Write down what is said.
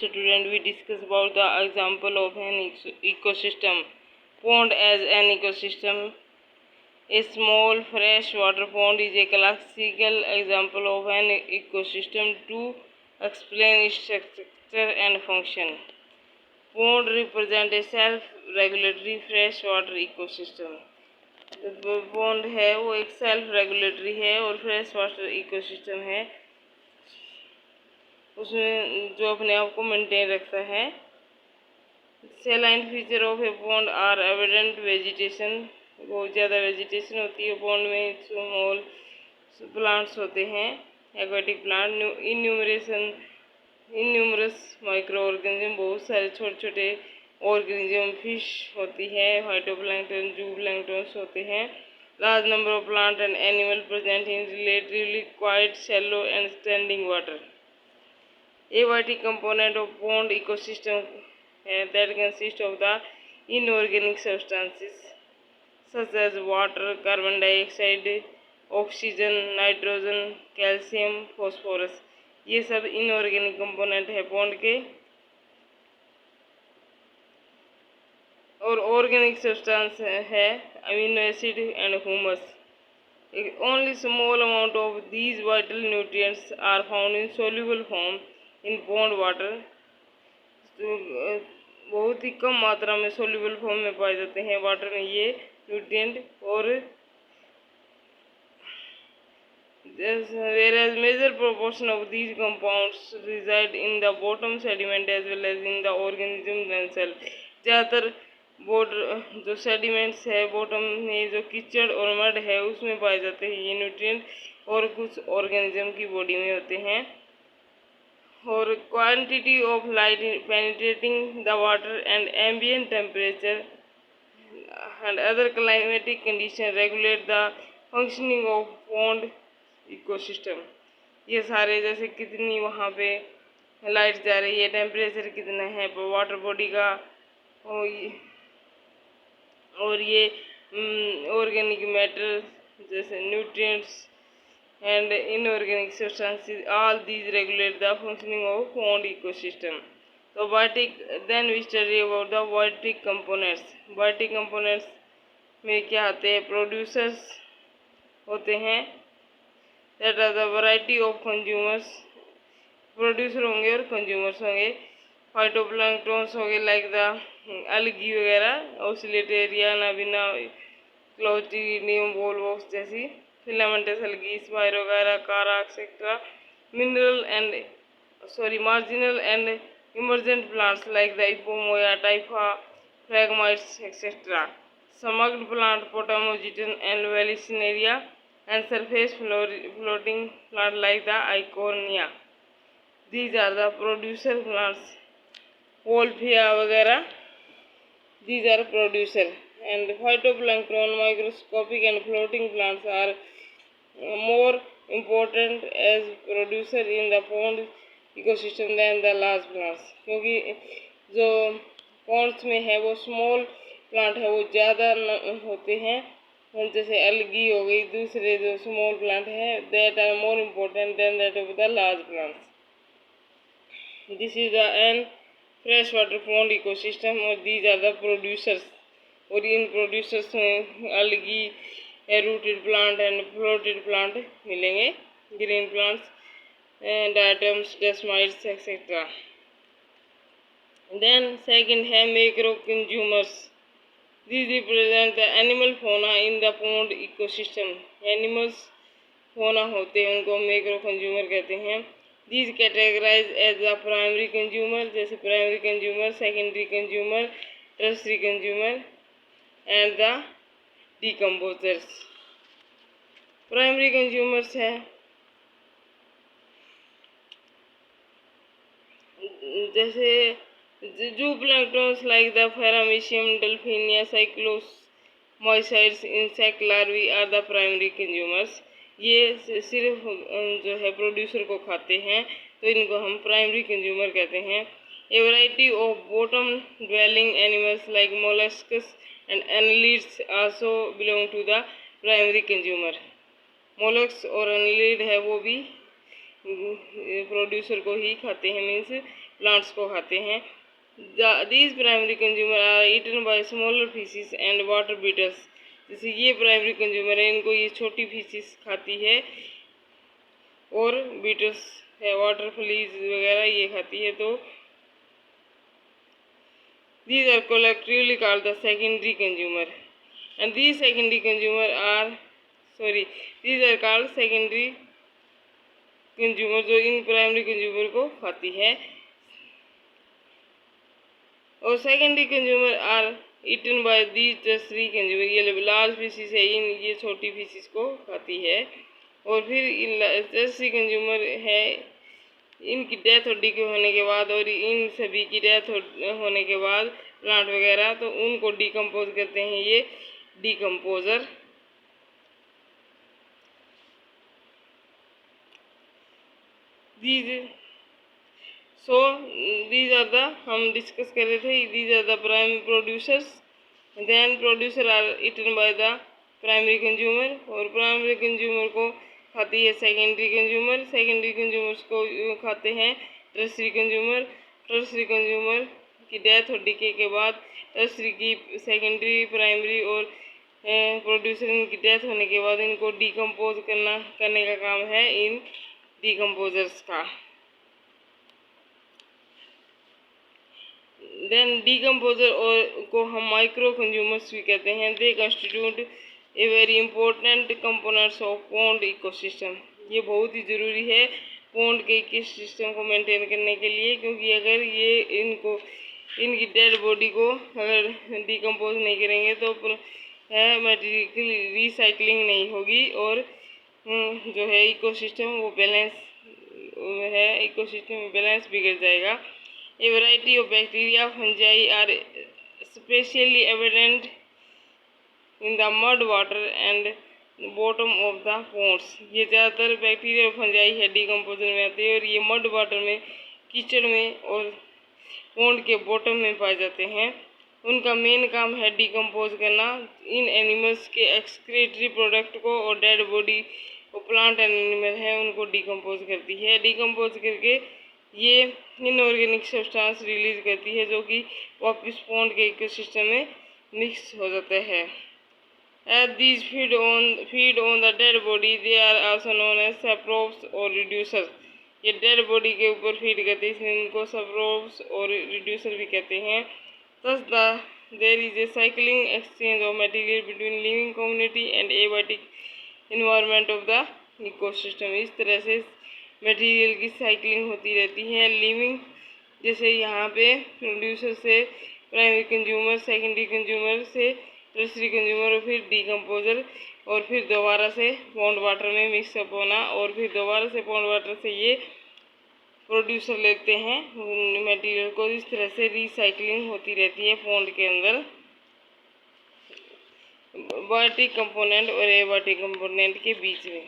student, we discuss about the example of an ecosystem. Pond as an ecosystem. A small freshwater pond is a classical example of an ecosystem. To explain its structure and function, pond represent a self-regulatory freshwater ecosystem. जो pond है वो एक self regulatory है और fresh water ecosystem है, उसमें जो अपने आप को मेंटेन रखता है। Saline feature of a pond are evident vegetation, बहुत ज़्यादा वेजिटेशन होती है पॉन्ड में, स्मॉल प्लांट्स होते हैं, एक्वाटिक प्लांट, इन्यूमरस माइक्रो ऑर्गेनिज्म, बहुत सारे छोटे छोटे ऑर्गेनिज्म, फिश होती है, फाइटोप्लैंक्टन, जूप्लैंक्टन्स होते हैं। Large number of plant and animal present in relatively quite shallow and standing water. Abiotic component of pond ecosystem that consist of the inorganic substances such as water, carbon dioxide, oxygen, nitrogen, calcium, phosphorus। ये सब inorganic component है pond के। और organic substance है amino acid and humus. Only small amount of these vital nutrients are found in soluble form in pond water। तो बहुत ही कम मात्रा में सोल्यूबल फॉर्म में पाए जाते हैं वाटर में ये न्यूट्रिएंट। और whereas major proportion of these compounds reside in the bottom sediment as well as in the organism themselves। ज़्यादातर जो सेडिमेंट्स है बॉटम में, जो कीचड़ और मड है उसमें पाए जाते हैं ये न्यूट्रिएंट, और कुछ ऑर्गेनिज्म की बॉडी में होते हैं। और quantity of light penetrating the water and ambient temperature and other climatic condition regulate the functioning of pond ecosystem. ये सारे जैसे कितनी वहाँ पे लाइट जा रही है, टेम्परेचर कितना है वाटर बॉडी का, और ये ऑर्गेनिक मैटर जैसे nutrients and inorganic substances, all these regulate the functioning of pond ecosystem। तो biotic, then we study about the biotic components। biotic components में क्या आते हैं, प्रोड्यूसर्स होते हैं, that are the variety of consumers, producer होंगे और कंज्यूमर्स होंगे। फाइटोप्लैंक्टन्स हो गए लाइक द अलगी वगैरह, ओसिलेटेरिया, नाबिना, क्लोस्ट्रीडियम, वोलवॉक्स जैसी, filamentous algae, spirogyra, chara etcetera. Marginal and emergent plants like the ipomoea, typha, phragmites etcetera. Submerged plant potamogeton and vallisneria and surface floating plant like the eichhornia. These are the producer plants. Wolffia वगैरह, these are producer। And phytoplankton, microscopic and floating plants are more important as producer in the pond ecosystem than the large plants। क्योंकि जो Pond's में है वो small plant है वो ज़्यादा होते हैं, जैसे अलगी हो गई, दूसरे जो स्मॉल प्लांट है that are more important than that of the large plants। This is the an freshwater pond ecosystem और these are the producers। और इन प्रोड्यूसर्स में algae, rooted plant and floated plant मिलेंगे, green plants, diatoms, desmids etcetera. Then second है macro consumers. This represent the animal fauna in the pond ecosystem. Animals fauna होते हैं उनको macro consumer कहते हैं। These categorized as the primary consumer, जैसे primary consumer, secondary consumer, tertiary consumer and the decomposers. Primary consumers है जैसे zooplanktons like the paramecium, daphnia, cyclomysids, insect larvae are the primary consumers. ये सिर्फ जो है producer को खाते हैं तो इनको हम प्राइमरी कंज्यूमर कहते हैं। A variety of bottom dwelling animals like molluscs and annelids also belong to the primary consumer. Mollusc और एनालिड है वो भी प्रोड्यूसर को ही खाते हैं, मीन्स प्लांट्स को खाते हैं। These primary consumer are eaten by smaller fishes and water beetles. जैसे ये प्राइमरी कंज्यूमर है, इनको ये छोटी फिशेस खाती है और बीटल्स है, वाटर फ्लीज वगैरह ये खाती है। तो these are collectively called the secondary consumer, and these secondary consumer are these are called secondary consumer, जो इन प्राइमरी कंज्यूमर को खाती है। और secondary consumer are eaten by these tertiary consumer, ये लार्ज फिशेस है, ये छोटी फिशेस को खाती है। और फिर टर्सरी कंज्यूमर है, इनकी डेथ और डीके होने के बाद, और इन सभी की डेथ होने के बाद प्लांट वगैरह, तो उनको डिकम्पोज करते हैं ये डिकम्पोजर। दीज आर द, हम डिस्कस कर रहे थे, these are the primary producers, then producer are eaten by the primary consumer, और प्राइमरी कंज्यूमर को खाती है सेकेंडरी कंज्यूमर, सेकेंडरी कंज्यूमर्स को खाते हैं टर्सरी कंज्यूमर, टर्सरी कंज्यूमर की डेथ और डीके के बाद टर्सरी की सेकेंडरी, प्राइमरी और प्रोड्यूसर इनकी डेथ होने के बाद इनको डिकम्पोज करने का काम है इन डिकम्पोजर्स का। देन डिकम्पोजर और को हम माइक्रो कंज्यूमर्स भी कहते हैं। दे constitute a very important components of pond ecosystem. ये बहुत ही ज़रूरी है पॉन्ड के इकोसिस्टम को मेंटेन करने के लिए, क्योंकि अगर ये इनकी डेड बॉडी को अगर डिकम्पोज नहीं करेंगे तो मटेरियल रिसाइकलिंग नहीं होगी, और जो है इकोसिस्टम वो बैलेंस है, इकोसिस्टम में बैलेंस बिगड़ जाएगा। A variety of bacteria, fungi are especially evident in the mud, water and bottom of the ponds। ये ज़्यादातर बैक्टीरिया और फंजाई है डिकम्पोजर में आते हैं, और ये मड वाटर में, कीचड़ में और पोंड के बॉटम में पाए जाते हैं। उनका मेन काम है डिकम्पोज करना इन एनिमल्स के एक्सक्रीटरी प्रोडक्ट को, और डेड बॉडी वो प्लांट एनिमल है उनको डिकम्पोज करती है। डिकम्पोज करके ये इनऑर्गेनिक सब्सटेंस रिलीज करती है, जो कि वापस पॉन्ड के इकोसिस्टम में मिक्स हो जाते हैं। As these feed on the dead body, they are also known as saprobes और रिड्यूसर। ये डेड बॉडी के ऊपर फीड करते हैं, इसलिए इनको सैप्रोब्स और रिड्यूसर भी कहते हैं। Thus there is a cycling exchange of material between living community and abiotic environment of the ecosystem. इस तरह से मटेरियल की साइक्लिंग होती रहती है लिविंग, जैसे यहाँ पे प्रोड्यूसर से प्राइमरी कंज्यूमर, सेकेंडरी कंज्यूमर से टर्सरी कंज्यूमर, और फिर डिकम्पोजर, और फिर दोबारा से पॉन्ड वाटर में मिक्सअप होना, और फिर दोबारा से पॉन्ड वाटर से ये प्रोड्यूसर लेते हैं मटेरियल को। इस तरह से रिसाइकलिंग होती रहती है पॉन्ड के अंदर बायोटिक कंपोनेंट और एबायोटिक कंपोनेंट के बीच में।